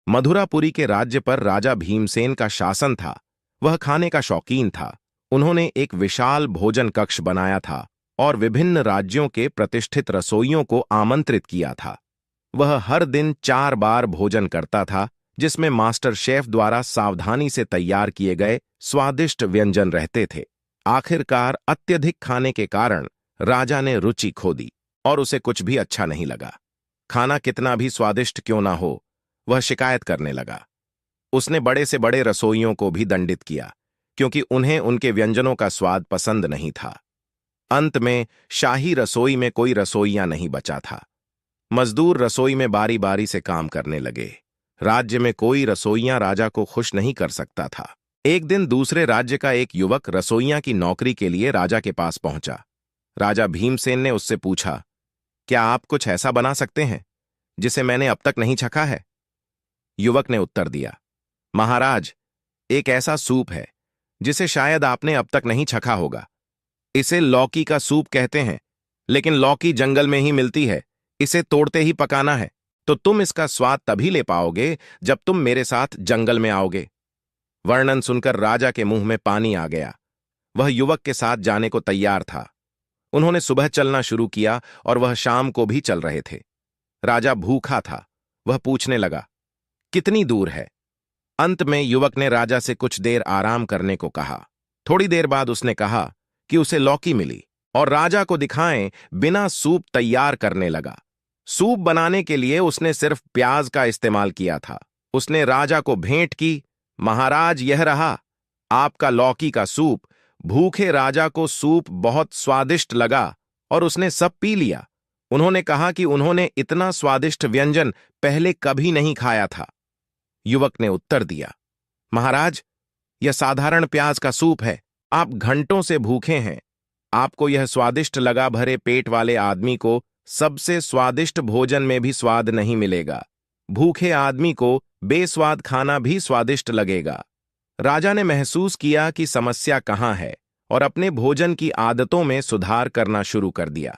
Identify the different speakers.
Speaker 1: मधुरापुरी के राज्य पर राजा भीमसेन का शासन था। वह खाने का शौकीन था। उन्होंने एक विशाल भोजन कक्ष बनाया था और विभिन्न राज्यों के प्रतिष्ठित रसोइयों को आमंत्रित किया था। वह हर दिन 4 बार भोजन करता था, जिसमें मास्टर शेफ द्वारा सावधानी से तैयार किए गए स्वादिष्ट व्यंजन रहते थे। आखिरकार अत्यधिक खाने के कारण राजा ने रुचि खो दी और उसे कुछ भी अच्छा नहीं लगा। खाना कितना भी स्वादिष्ट क्यों ना हो, वह शिकायत करने लगा। उसने बड़े से बड़े रसोइयों को भी दंडित किया, क्योंकि उन्हें उनके व्यंजनों का स्वाद पसंद नहीं था। अंत में शाही रसोई में कोई रसोइया नहीं बचा था। मजदूर रसोई में बारी बारी से काम करने लगे। राज्य में कोई रसोइया राजा को खुश नहीं कर सकता था। एक दिन दूसरे राज्य का एक युवक रसोइया की नौकरी के लिए राजा के पास पहुंचा। राजा भीमसेन ने उससे पूछा, क्या आप कुछ ऐसा बना सकते हैं जिसे मैंने अब तक नहीं चखा है? युवक ने उत्तर दिया, महाराज, एक ऐसा सूप है जिसे शायद आपने अब तक नहीं चखा होगा। इसे लौकी का सूप कहते हैं, लेकिन लौकी जंगल में ही मिलती है। इसे तोड़ते ही पकाना है, तो तुम इसका स्वाद तभी ले पाओगे जब तुम मेरे साथ जंगल में आओगे। वर्णन सुनकर राजा के मुंह में पानी आ गया। वह युवक के साथ जाने को तैयार था। उन्होंने सुबह चलना शुरू किया और वह शाम को भी चल रहे थे। राजा भूखा था। वह पूछने लगा, कितनी दूर है? अंत में युवक ने राजा से कुछ देर आराम करने को कहा। थोड़ी देर बाद उसने कहा कि उसे लौकी मिली और राजा को दिखाएं बिना सूप तैयार करने लगा। सूप बनाने के लिए उसने सिर्फ प्याज का इस्तेमाल किया था। उसने राजा को भेंट की, महाराज, यह रहा आपका लौकी का सूप। भूखे राजा को सूप बहुत स्वादिष्ट लगा और उसने सब पी लिया। उन्होंने कहा कि उन्होंने इतना स्वादिष्ट व्यंजन पहले कभी नहीं खाया था। युवक ने उत्तर दिया, महाराज, यह साधारण प्याज का सूप है। आप घंटों से भूखे हैं। आपको यह स्वादिष्ट लगा भरे पेट वाले आदमी को सबसे स्वादिष्ट भोजन में भी स्वाद नहीं मिलेगा। भूखे आदमी को बेस्वाद खाना भी स्वादिष्ट लगेगा। राजा ने महसूस किया कि समस्या कहाँ है और अपने भोजन की आदतों में सुधार करना शुरू कर दिया।